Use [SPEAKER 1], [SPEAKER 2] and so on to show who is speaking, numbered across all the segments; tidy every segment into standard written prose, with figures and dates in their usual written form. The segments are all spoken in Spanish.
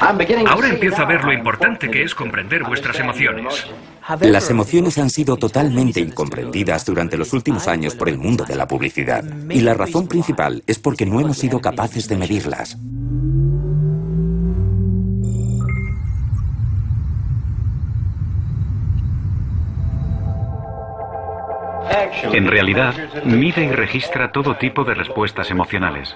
[SPEAKER 1] Ahora empiezo a ver lo importante que es comprender vuestras emociones.
[SPEAKER 2] Las emociones han sido totalmente incomprendidas durante los últimos años por el mundo de la publicidad. Y la razón principal es porque no hemos sido capaces de medirlas.
[SPEAKER 3] En realidad, mide y registra todo tipo de respuestas emocionales.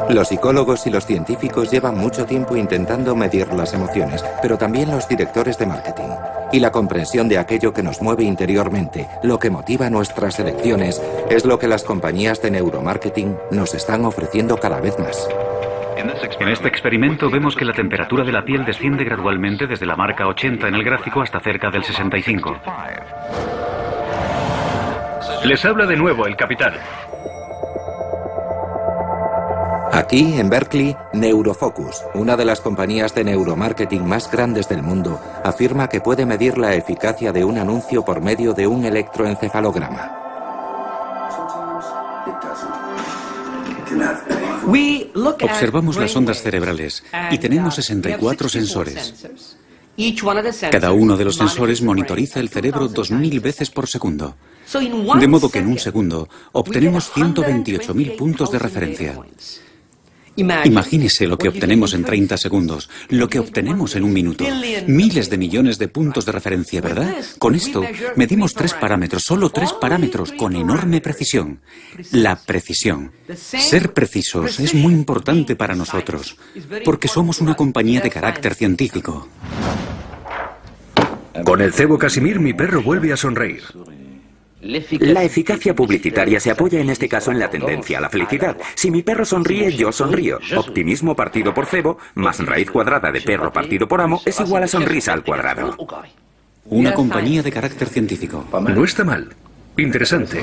[SPEAKER 4] Los psicólogos y los científicos llevan mucho tiempo intentando medir las emociones, pero también los directores de marketing. Y la comprensión de aquello que nos mueve interiormente, lo que motiva nuestras elecciones, es lo que las compañías de neuromarketing nos están ofreciendo cada vez más.
[SPEAKER 3] En este experimento vemos que la temperatura de la piel desciende gradualmente desde la marca 80 en el gráfico hasta cerca del 65.
[SPEAKER 1] Les habla de nuevo el capitán.
[SPEAKER 4] Aquí, en Berkeley, Neurofocus, una de las compañías de neuromarketing más grandes del mundo, afirma que puede medir la eficacia de un anuncio por medio de un electroencefalograma.
[SPEAKER 5] Observamos las ondas cerebrales y tenemos 64 sensores. Cada uno de los sensores monitoriza el cerebro 2000 veces por segundo. De modo que en un segundo obtenemos 128.000 puntos de referencia. Imagínese lo que obtenemos en 30 segundos, lo que obtenemos en un minuto. Miles de millones de puntos de referencia, ¿verdad? Con esto medimos 3 parámetros, solo 3 parámetros, con enorme precisión. La precisión. Ser precisos es muy importante para nosotros, porque somos una compañía de carácter científico.
[SPEAKER 1] Con el cebo Casimir, mi perro vuelve a sonreír.
[SPEAKER 2] La eficacia publicitaria se apoya en este caso en la tendencia a la felicidad. Si mi perro sonríe, yo sonrío. Optimismo partido por cebo más raíz cuadrada de perro partido por amo es igual a sonrisa al cuadrado.
[SPEAKER 5] Una compañía de carácter científico.
[SPEAKER 1] No está mal. Interesante.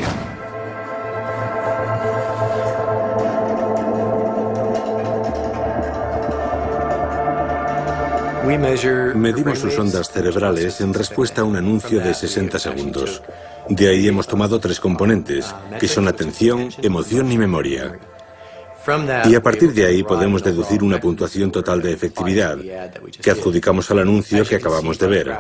[SPEAKER 6] Medimos sus ondas cerebrales en respuesta a un anuncio de 60 segundos. De ahí hemos tomado 3 componentes, que son atención, emoción y memoria. Y a partir de ahí podemos deducir una puntuación total de efectividad, que adjudicamos al anuncio que acabamos de ver.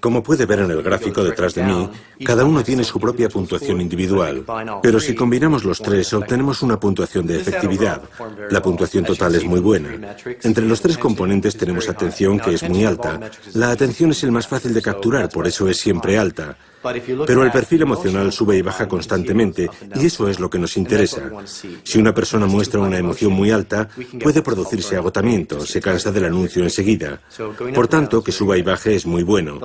[SPEAKER 6] Como puede ver en el gráfico detrás de mí, cada uno tiene su propia puntuación individual, pero si combinamos los 3 obtenemos una puntuación de efectividad. La puntuación total es muy buena. Entre los 3 componentes tenemos atención, que es muy alta. La atención es el más fácil de capturar, por eso es siempre alta. Pero el perfil emocional sube y baja constantemente, y eso es lo que nos interesa. Si una persona muestra una emoción muy alta, puede producirse agotamiento, se cansa del anuncio enseguida. Por tanto, que suba y baje es muy bueno.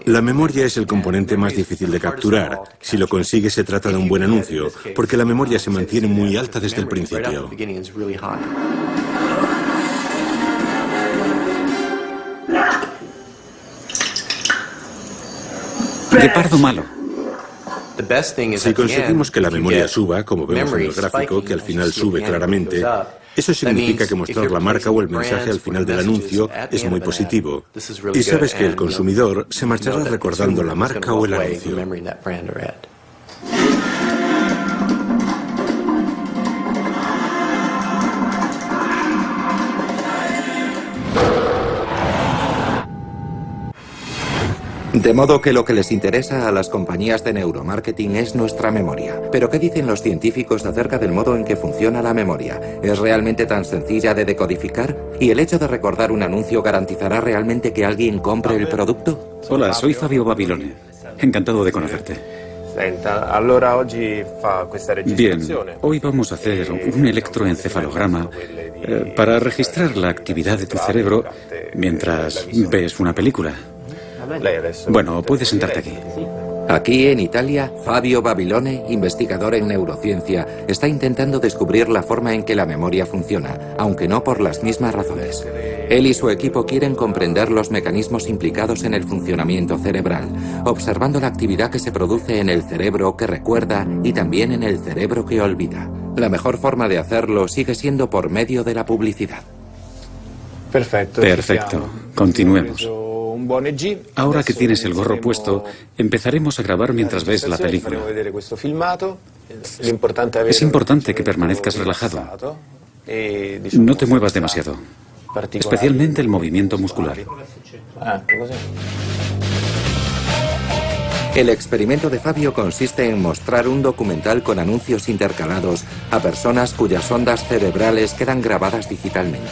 [SPEAKER 6] La memoria es el componente más difícil de capturar. Si lo consigue, se trata de un buen anuncio, porque la memoria se mantiene muy alta desde el principio.
[SPEAKER 5] Guepardo malo.
[SPEAKER 6] Si conseguimos que la memoria suba, como vemos en el gráfico, que al final sube claramente, eso significa que mostrar la marca o el mensaje al final del anuncio es muy positivo. Y sabes que el consumidor se marchará recordando la marca o el anuncio.
[SPEAKER 4] De modo que lo que les interesa a las compañías de neuromarketing es nuestra memoria. Pero ¿qué dicen los científicos acerca del modo en que funciona la memoria? ¿Es realmente tan sencilla de decodificar? ¿Y el hecho de recordar un anuncio garantizará realmente que alguien compre el producto?
[SPEAKER 5] Hola, soy Fabio Babilone. Encantado de conocerte. Bien, hoy vamos a hacer un electroencefalograma para registrar la actividad de tu cerebro mientras ves una película. Bueno, puedes sentarte aquí.
[SPEAKER 4] Aquí, en Italia, Fabio Babilone, investigador en neurociencia, está intentando descubrir la forma en que la memoria funciona, aunque no por las mismas razones. Él y su equipo quieren comprender los mecanismos implicados en el funcionamiento cerebral, observando la actividad que se produce en el cerebro que recuerda y también en el cerebro que olvida. La mejor forma de hacerlo sigue siendo por medio de la publicidad.
[SPEAKER 5] Perfecto. Continuemos. Ahora que tienes el gorro puesto, empezaremos a grabar mientras ves la película.
[SPEAKER 3] Es importante que permanezcas relajado. No te muevas demasiado, especialmente el movimiento muscular.
[SPEAKER 4] El experimento de Fabio consiste en mostrar un documental con anuncios intercalados a personas cuyas ondas cerebrales quedan grabadas digitalmente.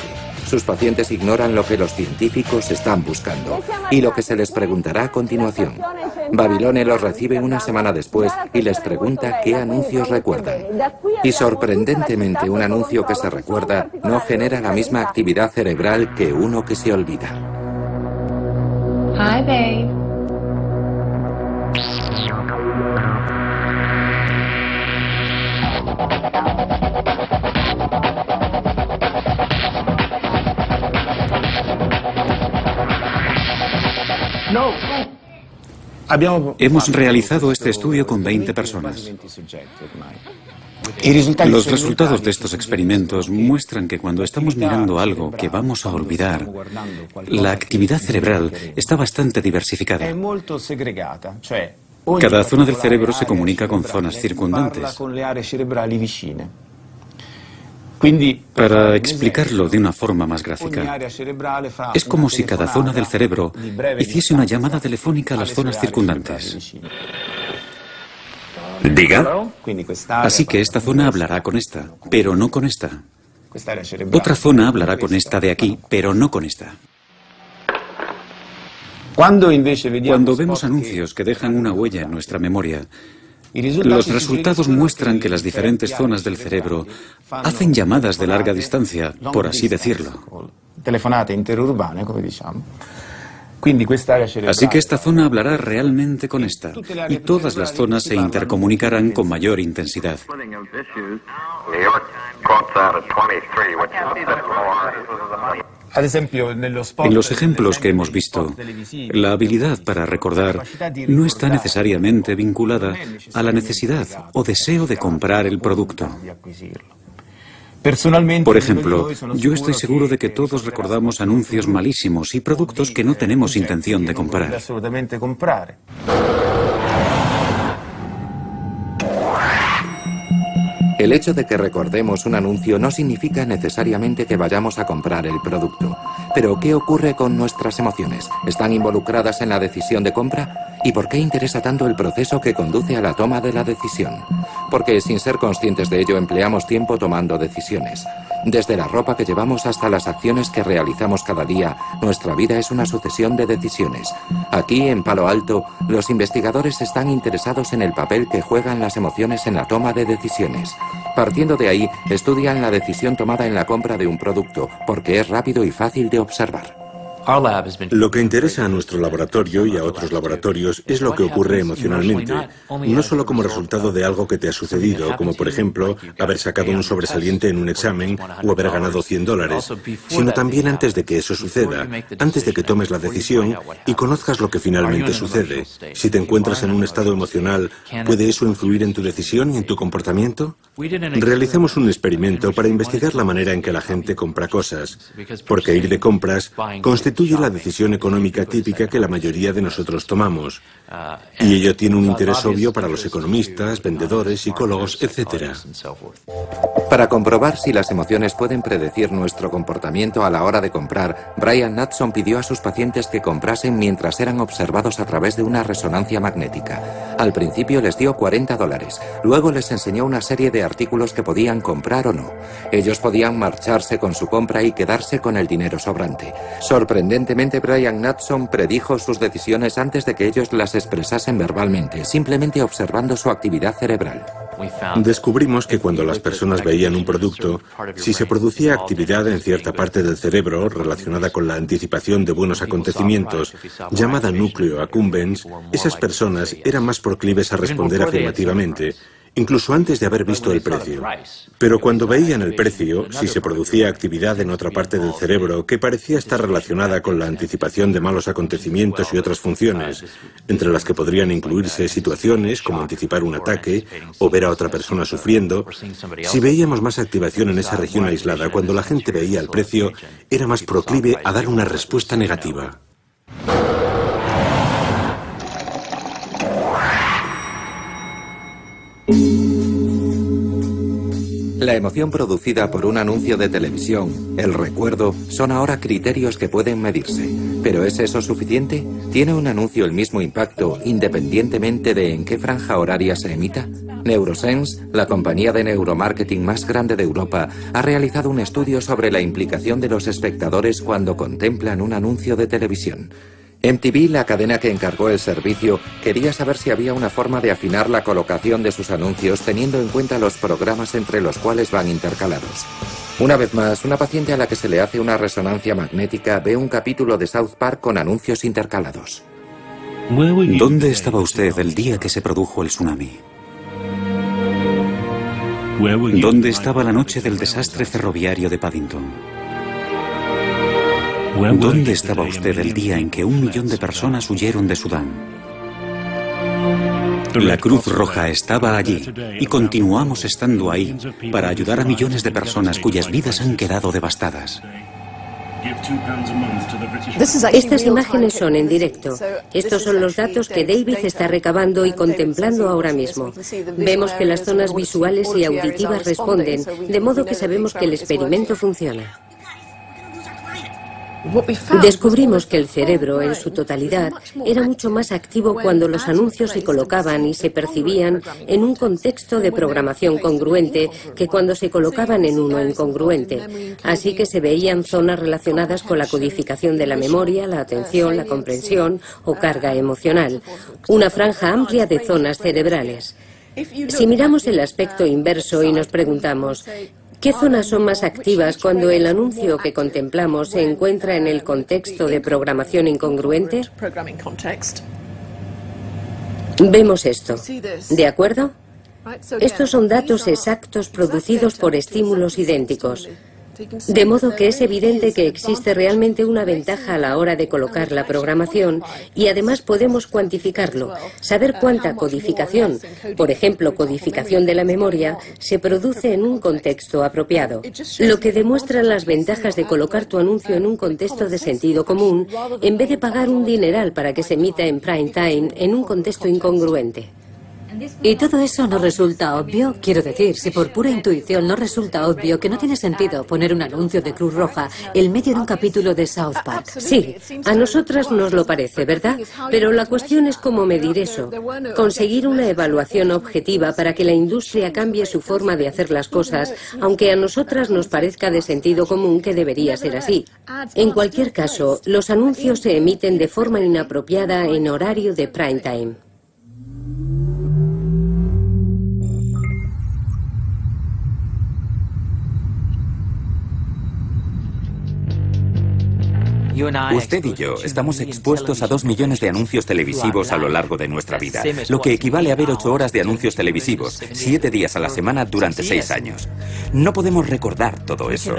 [SPEAKER 4] Sus pacientes ignoran lo que los científicos están buscando y lo que se les preguntará a continuación. Babilone los recibe una semana después y les pregunta qué anuncios recuerdan. Y sorprendentemente, un anuncio que se recuerda no genera la misma actividad cerebral que uno que se olvida.
[SPEAKER 7] Hi, babe.
[SPEAKER 5] Hemos realizado este estudio con 20 personas. Los resultados de estos experimentos muestran que cuando estamos mirando algo que vamos a olvidar, la actividad cerebral está bastante diversificada. Cada zona del cerebro se comunica con zonas circundantes. Para explicarlo de una forma más gráfica, es como si cada zona del cerebro hiciese una llamada telefónica a las zonas circundantes.
[SPEAKER 2] Diga.
[SPEAKER 5] Así que esta zona hablará con esta, pero no con esta. Otra zona hablará con esta de aquí, pero no con esta. Cuando vemos anuncios que dejan una huella en nuestra memoria, los resultados muestran que las diferentes zonas del cerebro hacen llamadas de larga distancia, por así decirlo. Así que esta zona hablará realmente con esta, y todas las zonas se intercomunicarán con mayor intensidad. En los ejemplos que hemos visto, la habilidad para recordar no está necesariamente vinculada a la necesidad o deseo de comprar el producto. Por ejemplo, yo estoy seguro de que todos recordamos anuncios malísimos y productos que no tenemos intención de comprar.
[SPEAKER 4] El hecho de que recordemos un anuncio no significa necesariamente que vayamos a comprar el producto. Pero, ¿qué ocurre con nuestras emociones? ¿Están involucradas en la decisión de compra? ¿Y por qué interesa tanto el proceso que conduce a la toma de la decisión? Porque sin ser conscientes de ello empleamos tiempo tomando decisiones. Desde la ropa que llevamos hasta las acciones que realizamos cada día, nuestra vida es una sucesión de decisiones. Aquí, en Palo Alto, los investigadores están interesados en el papel que juegan las emociones en la toma de decisiones. Partiendo de ahí, estudian la decisión tomada en la compra de un producto, porque es rápido y fácil de observar.
[SPEAKER 6] Lo que interesa a nuestro laboratorio y a otros laboratorios es lo que ocurre emocionalmente, no solo como resultado de algo que te ha sucedido, como por ejemplo haber sacado un sobresaliente en un examen o haber ganado $100, sino también antes de que eso suceda, antes de que tomes la decisión y conozcas lo que finalmente sucede. Si te encuentras en un estado emocional, ¿puede eso influir en tu decisión y en tu comportamiento? Realizamos un experimento para investigar la manera en que la gente compra cosas, porque ir de compras constituye la decisión económica típica que la mayoría de nosotros tomamos. Y ello tiene un interés obvio para los economistas, vendedores, psicólogos, etc.
[SPEAKER 4] Para comprobar si las emociones pueden predecir nuestro comportamiento a la hora de comprar, Brian Knudson pidió a sus pacientes que comprasen mientras eran observados a través de una resonancia magnética. Al principio les dio $40. Luego les enseñó una serie de artículos que podían comprar o no. Ellos podían marcharse con su compra y quedarse con el dinero sobrante. Sorprendentemente, Brian Knudson predijo sus decisiones antes de que ellos las expresasen verbalmente, simplemente observando su actividad cerebral.
[SPEAKER 6] Descubrimos que cuando las personas veían un producto, si se producía actividad en cierta parte del cerebro relacionada con la anticipación de buenos acontecimientos, llamada núcleo accumbens, esas personas eran más proclives a responder afirmativamente, incluso antes de haber visto el precio. Pero cuando veían el precio, si se producía actividad en otra parte del cerebro que parecía estar relacionada con la anticipación de malos acontecimientos y otras funciones, entre las que podrían incluirse situaciones como anticipar un ataque o ver a otra persona sufriendo, si veíamos más activación en esa región aislada cuando la gente veía el precio, era más proclive a dar una respuesta negativa.
[SPEAKER 4] La emoción producida por un anuncio de televisión, el recuerdo, son ahora criterios que pueden medirse. ¿Pero es eso suficiente? ¿Tiene un anuncio el mismo impacto independientemente de en qué franja horaria se emita? Neurosense, la compañía de neuromarketing más grande de Europa, ha realizado un estudio sobre la implicación de los espectadores cuando contemplan un anuncio de televisión. MTV, la cadena que encargó el servicio, quería saber si había una forma de afinar la colocación de sus anuncios teniendo en cuenta los programas entre los cuales van intercalados. Una vez más, una paciente a la que se le hace una resonancia magnética ve un capítulo de South Park con anuncios intercalados.
[SPEAKER 5] ¿Dónde estaba usted el día que se produjo el tsunami? ¿Dónde estaba la noche del desastre ferroviario de Paddington? ¿Dónde estaba usted el día en que 1 millón de personas huyeron de Sudán? La Cruz Roja estaba allí y continuamos estando ahí para ayudar a millones de personas cuyas vidas han quedado devastadas.
[SPEAKER 7] Estas imágenes son en directo. Estos son los datos que David está recabando y contemplando ahora mismo. Vemos que las zonas visuales y auditivas responden, de modo que sabemos que el experimento funciona. Descubrimos que el cerebro, en su totalidad, era mucho más activo cuando los anuncios se colocaban y se percibían en un contexto de programación congruente que cuando se colocaban en uno incongruente. Así que se veían zonas relacionadas con la codificación de la memoria, la atención, la comprensión o carga emocional. Una franja amplia de zonas cerebrales. Si miramos el aspecto inverso y nos preguntamos, ¿qué zonas son más activas cuando el anuncio que contemplamos se encuentra en el contexto de programación incongruente? Vemos esto. ¿De acuerdo? Estos son datos exactos producidos por estímulos idénticos. De modo que es evidente que existe realmente una ventaja a la hora de colocar la programación y además podemos cuantificarlo, saber cuánta codificación, por ejemplo codificación de la memoria, se produce en un contexto apropiado, lo que demuestra las ventajas de colocar tu anuncio en un contexto de sentido común en vez de pagar un dineral para que se emita en prime time en un contexto incongruente.
[SPEAKER 8] ¿Y todo eso no resulta obvio? Quiero decir, si por pura intuición no resulta obvio que no tiene sentido poner un anuncio de Cruz Roja en medio de un capítulo de South Park.
[SPEAKER 7] Sí, a nosotras nos lo parece, ¿verdad? Pero la cuestión es cómo medir eso. Conseguir una evaluación objetiva para que la industria cambie su forma de hacer las cosas, aunque a nosotras nos parezca de sentido común que debería ser así. En cualquier caso, los anuncios se emiten de forma inapropiada en horario de prime time.
[SPEAKER 2] Usted y yo estamos expuestos a 2 millones de anuncios televisivos a lo largo de nuestra vida, lo que equivale a ver 8 horas de anuncios televisivos, 7 días a la semana durante 6 años. No podemos recordar todo eso,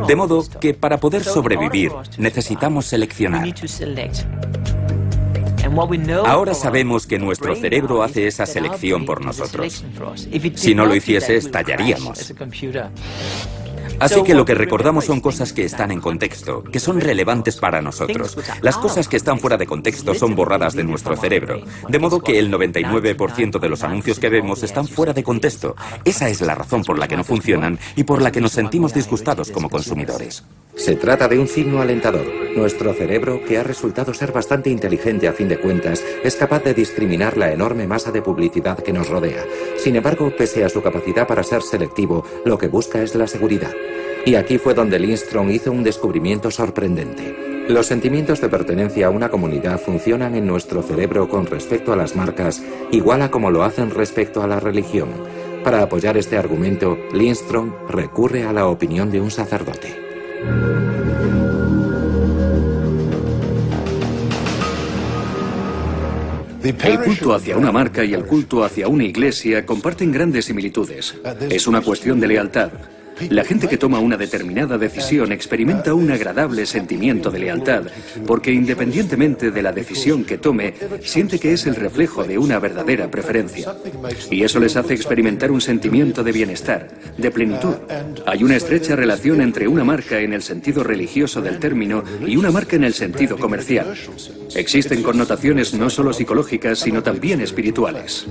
[SPEAKER 2] de modo que para poder sobrevivir necesitamos seleccionar. Ahora sabemos que nuestro cerebro hace esa selección por nosotros. Si no lo hiciese, estallaríamos. Así que lo que recordamos son cosas que están en contexto, que son relevantes para nosotros. Las cosas que están fuera de contexto son borradas de nuestro cerebro, de modo que el 99% de los anuncios que vemos están fuera de contexto. Esa es la razón por la que no funcionan y por la que nos sentimos disgustados como consumidores.
[SPEAKER 4] Se trata de un signo alentador. Nuestro cerebro, que ha resultado ser bastante inteligente a fin de cuentas, es capaz de discriminar la enorme masa de publicidad que nos rodea. Sin embargo, pese a su capacidad para ser selectivo, lo que busca es la seguridad. Y aquí fue donde Lindstrom hizo un descubrimiento sorprendente. Los sentimientos de pertenencia a una comunidad funcionan en nuestro cerebro con respecto a las marcas, igual a como lo hacen respecto a la religión. Para apoyar este argumento, Lindstrom recurre a la opinión de un sacerdote.
[SPEAKER 9] El culto hacia una marca y el culto hacia una iglesia comparten grandes similitudes. Es una cuestión de lealtad. La gente que toma una determinada decisión experimenta un agradable sentimiento de lealtad, porque independientemente de la decisión que tome, siente que es el reflejo de una verdadera preferencia. Y eso les hace experimentar un sentimiento de bienestar, de plenitud. Hay una estrecha relación entre una marca en el sentido religioso del término y una marca en el sentido comercial. Existen connotaciones no solo psicológicas, sino también espirituales.